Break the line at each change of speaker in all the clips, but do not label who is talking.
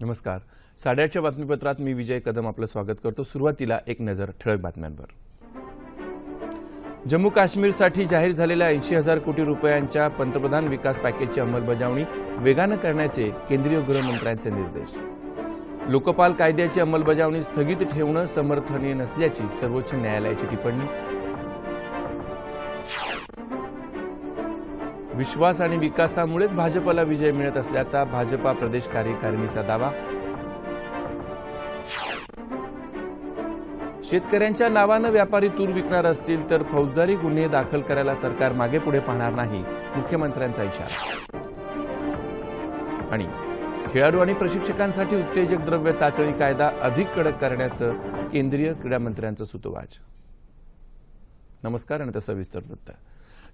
नमस्कार. 8:30च्या बातमीपत्रात मी विजय कदम आपलं स्वागत करतो. सुरुवातीला एक नजर ठळक बातम्यांवर. जम्मू काश्मीरसाठी जाहीर झालेल्या 80,000 कोटी रुपयांच्या पंतप्रधान विकास पॅकेजची अंमलबजावणी वेगानं करण्याचे केंद्रीय गृहमंत्र्यांचे निर्देश. लोकपाल कायद्याची अंमलबजावणी स्थगित ठेवणं समर्थनीय नसल्याची सर्वोच्च न्यायालयाची टिप्पणी. विश्वास आणि विकासामुळेच भाजपला विजय मिळत असल्याचा भाजपा प्रदेश कार्यकारिणीचा दावा. शेतकऱ्यांच्या नावानं व्यापारी तूर विकणार असतील तर फौजदारी गुन्हे दाखल करायला सरकार मागे पुढे पाहणार नाही, मुख्यमंत्र्यांचा इशारा. आणि खेळाडू आणि प्रशिक्षकांसाठी उत्तेजक द्रव्य चाचणी कायदा अधिक कडक करण्याचं केंद्रीय क्रीडा मंत्र्यांचं सूतोवाच. नमस्कार आणि सविस्तर वृत्त.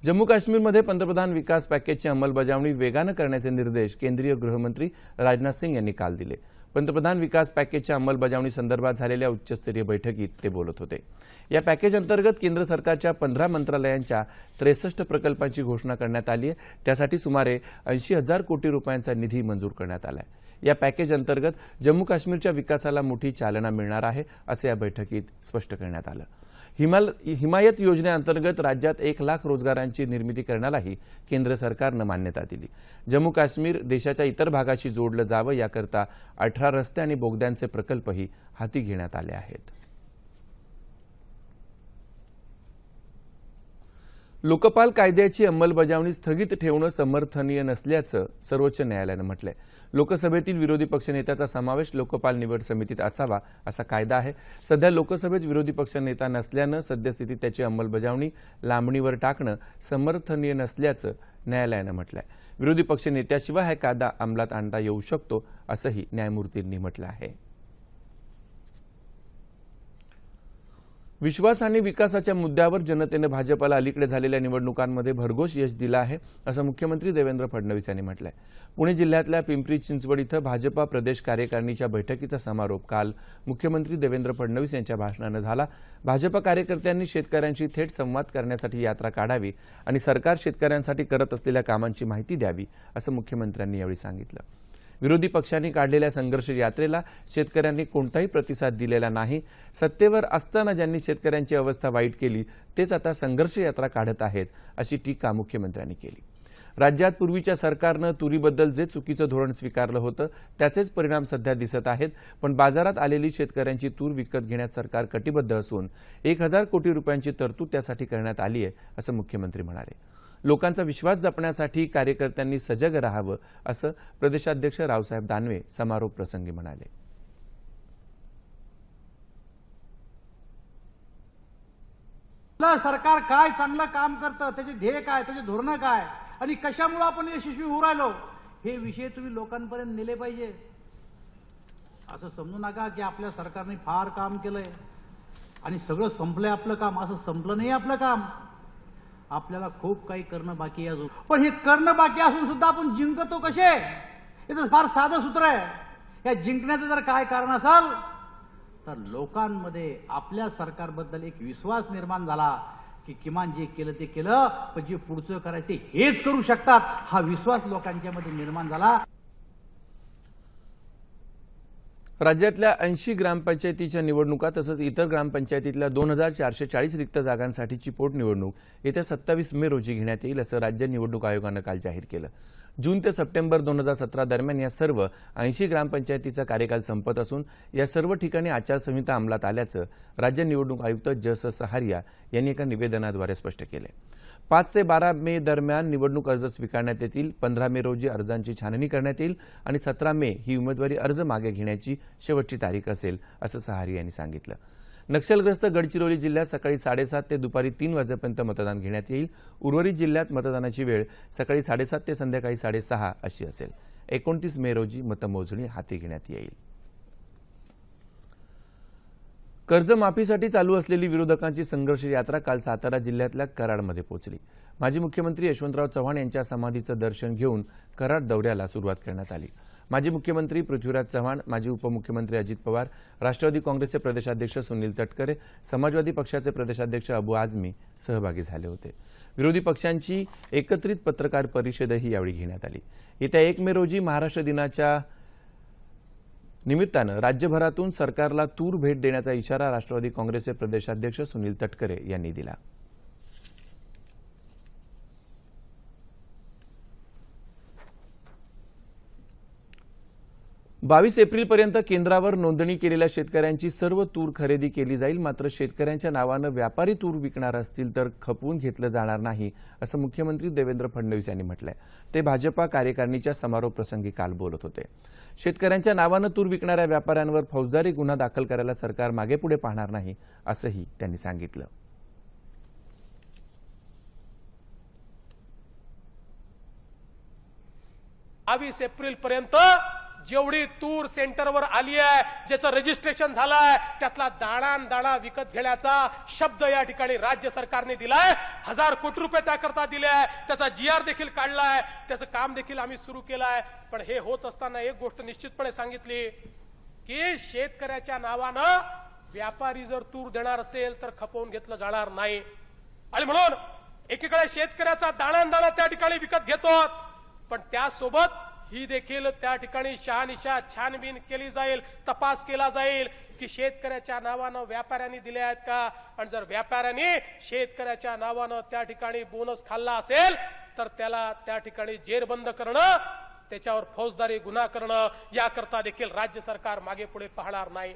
जम्मू काश्मीरमध्ये पंतप्रधान विकास पॅकेजची अंमलबजावणी वेगानं करण्याचे निर्देश केंद्रीय गृहमंत्री राजनाथ सिंग यांनी काल दिले. पंतप्रधान विकास पॅकेजच्या अंमलबजावणी संदर्भात झालेल्या उच्चस्तरीय बैठकीत ते बोलत होते. या पॅकेज अंतर्गत केंद्र सरकारच्या 15 मंत्रालयांच्या 63 प्रकल्पांची घोषणा करण्यात आली आहे. त्यासाठी सुमारे 80,000 कोटी रुपयांचा निधी मंजूर करण्यात आला आहे. या पॅकेज अंतर्गत जम्मू काश्मीरच्या विकासाला मोठी चालना मिळणार आहे, असे या बैठकीत स्पष्ट करण्यात आलं. हिमायत योजनेअंतर्गत राज्यात 1 लाख रोजगारांची निर्मिती करण्यालाही केंद्र सरकारनं मान्यता दिली. जम्मू काश्मीर देशाच्या इतर भागाशी जोडलं जावं याकरता 18 रस्ते आणि बोगद्यांचे प्रकल्पही हाती घेण्यात आले आहेत. लोकपाल कायद्याची अंमलबजावणी स्थगित ठेवणं समर्थनीय नसल्याचं सर्वोच्च न्यायालयानं म्हटलंय. लोकसभेतील विरोधी पक्षनेत्याचा समावेश लोकपाल निवड समितीत असावा असा कायदा आहे. सध्या लोकसभेत विरोधी पक्षनेता नसल्यानं सद्यस्थितीत त्याची अंमलबजावणी लांबणीवर टाकणं समर्थनीय नसल्याचं न्यायालयानं म्हटलंय. विरोधी पक्षनेत्याशिवाय हा कायदा अंमलात आणता येऊ शकतो असंही न्यायमूर्तींनी म्हटलं आहे. विश्वास आणि विकासाच्या मुद्द्यावर जनतेने भाजपला अलीकडे झालेल्या निवडणुकांमध्ये भरघोस यश दिलं आहे, असं मुख्यमंत्री देवेंद्र फडणवीस यांनी म्हटलंय. पुणे जिल्ह्यातल्या पिंपरी चिंचवड इथं भाजपा प्रदेश कार्यकारिणीच्या बैठकीचा समारोप काल मुख्यमंत्री देवेंद्र फडणवीस यांच्या भाषणानं झाला. भाजपा कार्यकर्त्यांनी शेतकऱ्यांशी थेट संवाद करण्यासाठी यात्रा काढावी आणि सरकार शेतकऱ्यांसाठी करत असलेल्या कामांची माहिती द्यावी, असं मुख्यमंत्र्यांनी यावेळी सांगितलं. विरोधी पक्षांनी काढलेल्या संघर्ष यात्रेला शेतकऱ्यांनी कोणताही प्रतिसाद दिलेला नाही. सत्तेवर असताना ज्यांनी शेतकऱ्यांची अवस्था वाईट केली तेच आता संघर्ष यात्रा काढत आहेत, अशी टीका मुख्यमंत्र्यांनी केली. राज्यात पूर्वीच्या सरकारनं तुरीबद्दल जे चुकीचं धोरण स्वीकारलं होतं त्याचेच परिणाम सध्या दिसत आहेत. पण बाजारात आलेली शेतकऱ्यांची तूर विकत घेण्यास सरकार कटिबद्ध असून 1,000 कोटी रुपयांची तरतूद त्यासाठी करण्यात आली आहे, असं मुख्यमंत्री म्हणाले. लोकांचा विश्वास जपण्यासाठी कार्यकर्त्यांनी सजग राहावं, असं प्रदेशाध्यक्ष रावसाहेब दानवे समारोप प्रसंगी म्हणाले.
सरकार काय चांगलं काम करतं, त्याचे ध्येय काय, त्याचे धोरण काय आणि कशामुळे आपण यशस्वी होऊ राहिलो, हे विषय तुम्ही लोकांपर्यंत नेले पाहिजे. असं समजू नका की आपल्या सरकारने फार काम केलंय आणि सगळं संपलंय आपलं काम. असं संपलं नाही आपलं काम. आपल्याला खूप काही करणं बाकी आहे अजून. पण हे करणं बाकी असून सुद्धा आपण जिंकतो कसे, याचं फार साधं सूत्र आहे. या जिंकण्याचं जर काय कारण असेल तर लोकांमध्ये आपल्या सरकारबद्दल एक विश्वास निर्माण झाला की किमान जे केलं ते केलं, पण जे पुढचं करायचं ते हेच करू शकतात, हा विश्वास लोकांच्यामध्ये निर्माण झाला.
राज्यातल्या 80 ग्रामपंचायतीच्या निवडणुका तसंच इतर ग्रामपंचायतीतल्या 2,440 रिक्त जागांसाठीची पोटनिवडणूक येत्या 27 मे रोजी घेण्यात येईल, असं राज्य निवडणूक आयोगानं काल जाहीर केलं. जून ते सप्टेंबर 2017 दरम्यान या सर्व 80 ग्रामपंचायतीचा कार्यकाल संपत असून या सर्व ठिकाणी आचारसंहिता अंमलात आल्याचं राज्य निवडणूक आयुक्त जस सहारिया यांनी एका निवेदनाद्वारे स्पष्ट केलं. 5 ते 12 मे दरम्यान निवडणूक अर्ज स्वीकारण्यात येतील. 15 मे रोजी अर्जांची छाननी करण्यात येईल आणि 17 मे ही उमेदवारी अर्ज मागे घेण्याची शेवटची तारीख असेल, असं सहारिया यांनी सांगितलं. नक्षलग्रस्त गडचिरोली जिल्ह्यात सकाळी 7:30 ते दुपारी 3 वाजेपर्यंत मतदान घेण्यात येईल. उर्वरित जिल्ह्यात मतदानाची वेळ सकाळी 7:30 ते संध्याकाळी 6:30 अशी असेल. 29 मे रोजी मतमोजणी हाती घेण्यात येईल. कर्जमाफीसाठी चालू असलेली विरोधकांची संघर्ष यात्रा काल सातारा जिल्ह्यातल्या कराडमध्ये पोहोचली. माजी मुख्यमंत्री यशवंतराव चव्हाण यांच्या समाधीचं दर्शन घेऊन कराड दौऱ्याला सुरुवात करण्यात आली. माजी मुख्यमंत्री पृथ्वीराज चव्हाण, माजी उपमुख्यमंत्री अजित पवार, राष्ट्रवादी काँग्रेसचे प्रदेशाध्यक्ष सुनील तटकरे, समाजवादी पक्षाचे प्रदेशाध्यक्ष अबू आझमी सहभागी झाले होते. विरोधी पक्षांची एकत्रित पत्रकार परिषदही यावेळी घेण्यात आली. येत्या 1 मे रोजी महाराष्ट्र दिनाच्या निमित्तानं राज्यभरातून सरकारला तूर भेट देण्याचा इशारा राष्ट्रवादी काँग्रेसचे प्रदेशाध्यक्ष सुनील तटकरे यांनी दिला. बावीस एप्रिलपर्यंत केंद्रावर नोंदणी केलेल्या शेतकऱ्यांची सर्व तूर खरेदी केली जाईल. मात्र शेतकऱ्यांच्या नावानं व्यापारी तूर विकणार असतील तर खपवून घेतलं जाणार नाही, असं मुख्यमंत्री देवेंद्र फडणवीस यांनी म्हटलंय. ते भाजपा कार्यकारिणीच्या समारोप प्रसंगी काल बोलत होते. शेतकऱ्यांच्या नावानं तूर विकणाऱ्या व्यापाऱ्यांवर फौजदारी गुन्हा दाखल करायला सरकार मागेपुढे पाहणार नाही, असंही त्यांनी सांगितलं.
22 एप्रिलपर्यंत जेवढी तूर सेंटरवर आली आहे, ज्याचं रजिस्ट्रेशन झालंय, त्यातला दाणा विकत घेण्याचा शब्द या ठिकाणी राज्य सरकारने दिलाय. 1000 कोटी रुपये त्याकरता दिले आहे. त्याचा GR देखील काढलाय. त्याचं काम देखील आम्ही सुरू केलंय. पण हे होत असताना एक गोष्ट निश्चितपणे सांगितली की शेतकऱ्याच्या नावानं व्यापारी जर तूर देणार असेल तर खपवून घेतलं जाणार नाही. आणि म्हणून एकीकडे शेतकऱ्याचा दाणा त्या ठिकाणी विकत घेतो, पण त्यासोबत ही देखील त्या ठिकाणी शहानिशा छानबीन केली जाईल, तपास केला जाईल की शेतकऱ्याच्या नावानं व्यापाऱ्यांनी दिले आहेत का. आणि जर व्यापाऱ्यांनी शेतकऱ्याच्या नावानं त्या ठिकाणी बोनस खाल्ला असेल तर त्याला त्या ठिकाणी जेरबंद करणं, त्याच्यावर फौजदारी गुन्हा करणं, याकरता देखील राज्य सरकार मागे पुढे पाहणार नाही.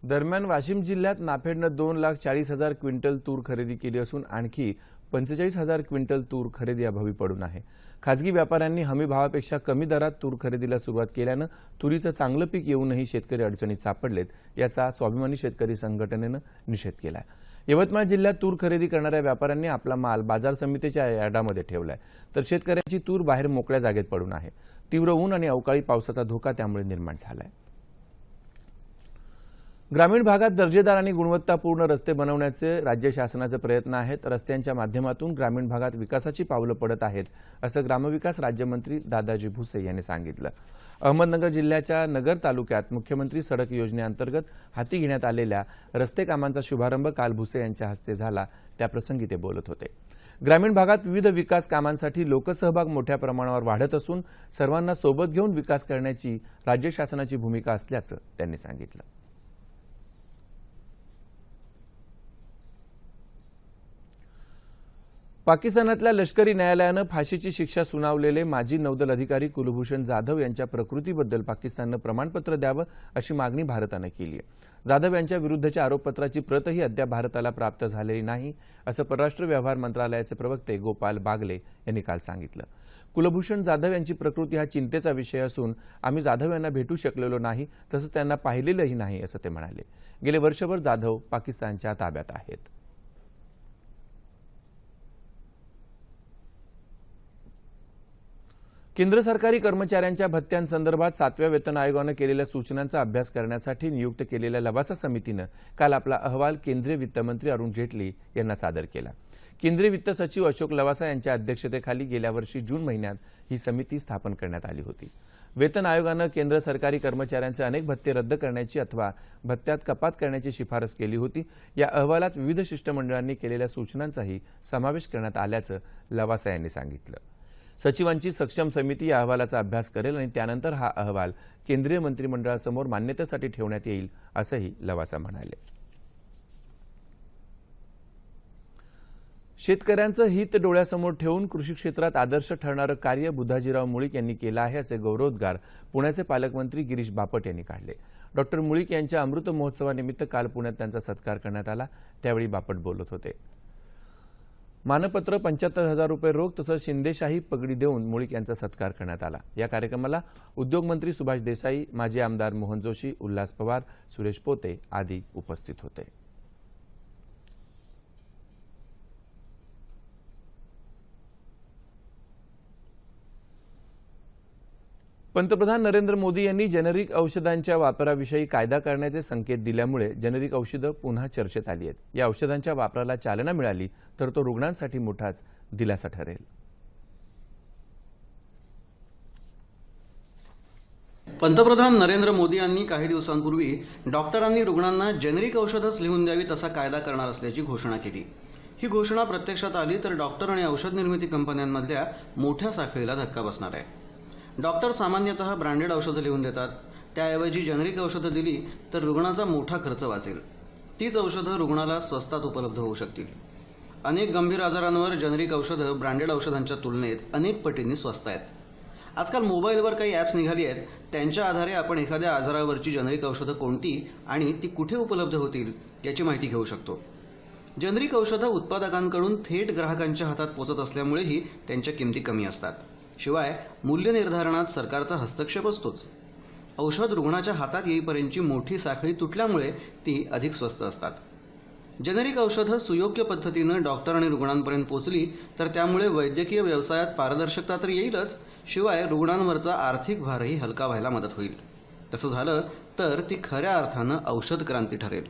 दरम्यान वाशिम जिल्ह्यात नाफेडनं 2,40,000 क्विंटल तूर खरेदी केली असून आणखी 45,000 क्विंटल तूर खरेदी अभावी पडून आहे. खासगी व्यापाऱ्यांनी हमी भावापेक्षा कमी दरात तूर खरेदीला सुरुवात केल्यानं तुरीचं चांगलं पीक येऊनही शेतकरी अडचणीत सापडलेत, याचा स्वाभिमानी शेतकरी संघटनेनं निषेध केला. यवतमाळ जिल्ह्यात तूर खरेदी करणाऱ्या व्यापाऱ्यांनी आपला माल बाजार समितीच्या यार्डामध्ये ठेवलाय, तर शेतकऱ्यांची तूर बाहेर मोकळ्या जागेत पडून आहे. तीव्र ऊन आणि अवकाळी पावसाचा धोका त्यामुळे निर्माण झालाय. ग्रामीण भागात दर्जेदार आणि गुणवत्तापूर्ण रस्ते बनवण्याचे राज्य शासनाचे प्रयत्न आहेत. रस्त्यांच्या माध्यमातून ग्रामीण भागात विकासाची पावलं पडत आहेत, असं ग्रामविकास राज्यमंत्री दादाजी भुसे यांनी सांगितलं. अहमदनगर जिल्ह्याच्या नगर तालुक्यात मुख्यमंत्री सडक योजनेअंतर्गत हाती घेण्यात आलेल्या रस्ते कामांचा शुभारंभ काल भुसे यांच्या हस्ते झाला. त्याप्रसंगी ते बोलत होते. ग्रामीण भागात विविध विकास कामांसाठी लोकसहभाग मोठ्या प्रमाणावर वाढत असून सर्वांना सोबत घेऊन विकास करण्याची राज्य शासनाची भूमिका असल्याचं त्यांनी सांगितलं. पाकिस्तानातल्या लष्करी न्यायालयानं फाशीची शिक्षा सुनावलेले माजी नौदल अधिकारी कुलभूषण जाधव यांच्या प्रकृतीबद्दल पाकिस्ताननं प्रमाणपत्र द्यावं अशी मागणी भारतानं केली आहे. जाधव यांच्या विरुद्धच्या आरोपपत्राची प्रतही अद्याप भारताला प्राप्त झालेली नाही, असं परराष्ट्र व्यवहार मंत्रालयाचे प्रवक्ते गोपाल बागले यांनी काल सांगितलं. कुलभूषण जाधव यांची प्रकृती हा चिंतेचा विषय असून आम्ही जाधव यांना भेटू शकलेलो नाही, तसंच त्यांना पाहिलेलंही नाही, असं ते म्हणाले. गेले वर्षभर जाधव पाकिस्तानच्या ताब्यात आहेत. केंद्र सरकारी कर्मचाऱ्यांच्या भत्त्यांसंदर्भात 7व्या वेतन आयोगानं केलेल्या सूचनांचा अभ्यास करण्यासाठी नियुक्त केलेल्या लवासा समितीनं काल आपला अहवाल केंद्रीय वित्तमंत्री अरुण जेटली यांना सादर केला. केंद्रीय वित्त सचिव अशोक लवासा यांच्या अध्यक्षतेखाली गेल्या वर्षी जून महिन्यात ही समिती स्थापन करण्यात आली होती. वेतन आयोगानं केंद्र सरकारी कर्मचाऱ्यांचे अनेक भत्ते रद्द करण्याची अथवा भत्त्यात कपात करण्याची शिफारस केली होती. या अहवालात विविध शिष्टमंडळांनी केलेल्या सूचनांचाही समावेश करण्यात आल्याचं लवासा यांनी सांगितलं. सचिवांची सक्षम समिती या अहवालाचा अभ्यास करेल आणि त्यानंतर हा अहवाल केंद्रीय मंत्रिमंडळासमोर मान्यतेसाठी ठेवण्यात येईल, असंही लवासा म्हणाले. शेतकऱ्यांचं हित डोळ्यासमोर ठेवून कृषी क्षेत्रात आदर्श ठरणारं कार्य बुधाजीराव मुळीक यांनी केलं आहे, असे गौरवोद्गार पुण्याचे पालकमंत्री गिरीश बापट यांनी काढले. डॉक्टर मुळीक यांच्या अमृत महोत्सवानिमित्त काल पुण्यात त्यांचा सत्कार करण्यात आला. त्यावेळी बापट बोलत होते. मानपत्र, 75,000 रुपये रोख तसंच शिंदेशाही पगडी देऊन मुळीक यांचा सत्कार करण्यात आला. या कार्यक्रमाला उद्योगमंत्री सुभाष देसाई, माजी आमदार मोहन जोशी, उल्हास पवार, सुरेश पोते आदी उपस्थित होते. पंतप्रधान नरेंद्र मोदी यांनी जेनेरिक औषधांच्या वापराविषयी कायदा करण्याचे संकेत दिल्यामुळे जेनेरिक औषधं पुन्हा चर्चेत आली आहेत. या औषधांच्या वापराला चालना मिळाली तर तो रुग्णांसाठी मोठाच दिलासा ठरेल.
पंतप्रधान नरेंद्र मोदी यांनी काही दिवसांपूर्वी डॉक्टरांनी रुग्णांना जेनेरिक औषधच लिहून द्यावीत असा कायदा करणार असल्याची घोषणा केली. ही घोषणा प्रत्यक्षात आली तर डॉक्टर आणि औषध निर्मिती कंपन्यांमधल्या मोठ्या साखळीला धक्का बसणार आहे. डॉक्टर सामान्यतः ब्रँडेड औषधं लिहून देतात. त्याऐवजी जेनेरिक औषधं दिली तर रुग्णाचा मोठा खर्च वाचेल. तीच औषधं रुग्णाला स्वस्तात उपलब्ध होऊ शकतील. अनेक गंभीर आजारांवर जेनेरिक औषधं ब्रँडेड औषधांच्या तुलनेत अनेक पटींनी स्वस्त आहेत. आजकाल मोबाईलवर काही ॲप्स निघाली आहेत. त्यांच्या आधारे आपण एखाद्या आजारावरची जेनेरिक औषधं कोणती आणि ती कुठे उपलब्ध होतील याची माहिती घेऊ शकतो. जेनेरिक औषधं उत्पादकांकडून थेट ग्राहकांच्या हातात पोचत असल्यामुळेही त्यांच्या किमती कमी असतात. शिवाय मूल्य निर्धारणात सरकारचा हस्तक्षेप असतोच. औषध रुग्णाच्या हातात येईपर्यंतची मोठी साखळी तुटल्यामुळे ती अधिक स्वस्त असतात. जेनेरिक औषधं सुयोग्य पद्धतीनं डॉक्टर आणि रुग्णांपर्यंत पोचली तर त्यामुळे वैद्यकीय व्यवसायात पारदर्शकता तर येईलच, शिवाय रुग्णांवरचा आर्थिक भारही हलका व्हायला मदत होईल. तसं झालं तर ती खऱ्या अर्थानं औषध क्रांती ठरेल.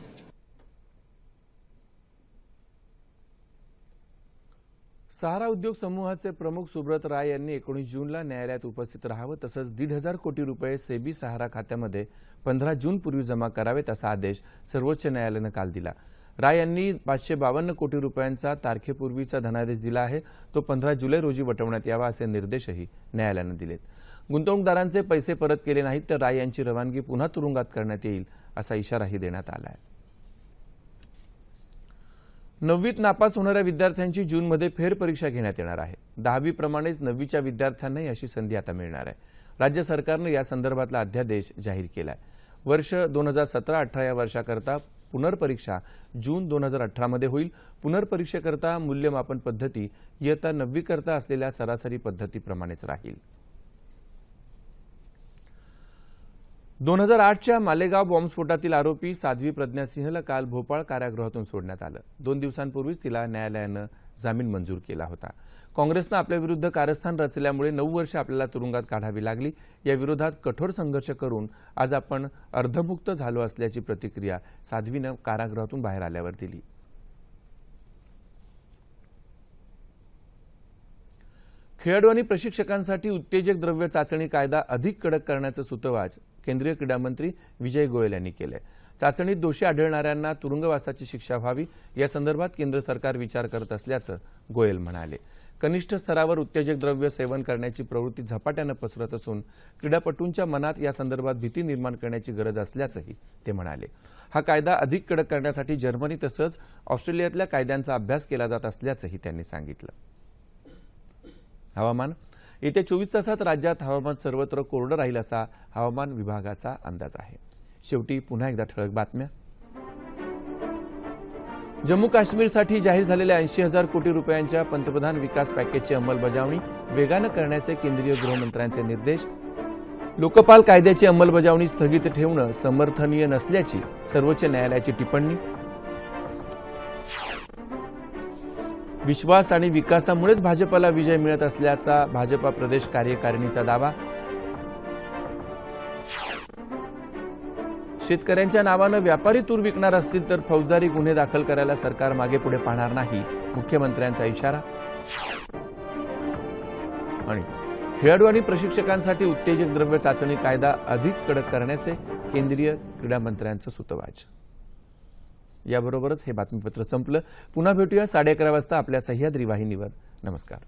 सहारा उद्योग समूहाचे प्रमुख सुब्रत राय यांनी 19 जूनला न्यायालयात उपस्थित राहावं, तसंच 1,500 कोटी रुपये सेबी सहारा खात्यामध्ये 15 जूनपूर्वी जमा करावेत असा आदेश सर्वोच्च न्यायालयानं काल दिला. राय यांनी 552 कोटी रुपयांचा तारखेपूर्वीचा धनादेश दिला आहे. तो 15 जुलै रोजी वटवण्यात यावा असे निर्देशही न्यायालयानं दिलेत. गुंतवणूकदारांचे पैसे परत केले नाहीत तर राय यांची रवानगी पुन्हा तुरुंगात करण्यात येईल असा इशाराही देण्यात आला आहे. 9वीत नापास होणाऱ्या विद्यार्थ्यांची जूनमध्ये फेरपरीक्षा घेण्यात येणार आहे. 10वी प्रमाणेच 9वीच्या विद्यार्थ्यांनाही अशी संधी आता मिळणार आहे. राज्य सरकारनं या संदर्भातला अध्यादेश जाहीर केला आहे. वर्ष 2017-18 या वर्षाकरता पुनर्परीक्षा जून 2018 मध्ये होईल. पुनर्परीक्षेकरता मूल्यमापन पद्धती इयत्ता 9वी करता असलेल्या सरासरी पद्धतीप्रमाणेच राहील. 2008च्या मालेगाव बॉम्बस्फोटातील आरोपी साध्वी प्रज्ञा सिंहला काल भोपाळ कारागृहातून सोडण्यात आलं. 2 दिवसांपूर्वीच तिला न्यायालयानं जामीन मंजूर केला होता. काँग्रेसनं आपल्याविरुद्ध कारस्थान रचल्यामुळे 9 वर्ष आपल्याला तुरुंगात काढावी लागली. या विरोधात कठोर संघर्ष करून आज आपण अर्धमुक्त झालो असल्याची प्रतिक्रिया साध्वीनं कारागृहातून बाहेर आल्यावर दिली. खेळाडू आणि प्रशिक्षकांसाठी उत्तेजक द्रव्य चाचणी कायदा अधिक कडक करण्याचं सूतोवाच केंद्रीय क्रीडा मंत्री विजय गोयल यांनी केलंय. चाचणीत दोषी आढळणाऱ्यांना तुरुंगवासाची शिक्षा व्हावी या संदर्भात केंद्र सरकार विचार करत असल्याचं गोयल म्हणाले. कनिष्ठ स्तरावर उत्तेजक द्रव्य सेवन करण्याची प्रवृत्ती झपाट्यानं पसरत असून क्रीडापटूंच्या मनात या संदर्भात भीती निर्माण करण्याची गरज असल्याचंही ते म्हणाले. हा कायदा अधिक कडक करण्यासाठी जर्मनी तसंच ऑस्ट्रेलियातल्या कायद्यांचा अभ्यास केला जात असल्याचंही त्यांनी सांगितलं. हवामान. येत्या 24 तासात राज्यात हवामान सर्वत्र कोरडं राहील असा हवामान विभागाचा अंदाज आहे. शेवटी पुन्हा एकदा ठळक बातम्या. जम्मू काश्मीरसाठी जाहीर झालेल्या 80,000 कोटी रुपयांच्या पंतप्रधान विकास पॅकेजची अंमलबजावणी वेगानं करण्याचे केंद्रीय गृहमंत्र्यांचे निर्देश. लोकपाल कायद्याची अंमलबजावणी स्थगित ठेवणं समर्थनीय नसल्याची सर्वोच्च न्यायालयाची टिप्पणी. विश्वास आणि विकासामुळेच भाजपला विजय मिळत असल्याचा भाजपा प्रदेश कार्यकारिणीचा दावा. शेतकऱ्यांच्या नावानं व्यापारी तूर विकणार असतील तर फौजदारी गुन्हे दाखल करायला सरकार मागे पुढे पाहणार नाही, मुख्यमंत्र्यांचा इशारा. आणि खेळाडू आणि प्रशिक्षकांसाठी उत्तेजक द्रव्य चाचणी कायदा अधिक कडक करण्याचे केंद्रीय क्रीडा मंत्र्यांचं सूतोवाच. याबरोबरच हे बातमीपत्र संपलं. पुन्हा भेटूया 11:30 वाजता आपल्या सह्याद्री वाहिनीवर. नमस्कार.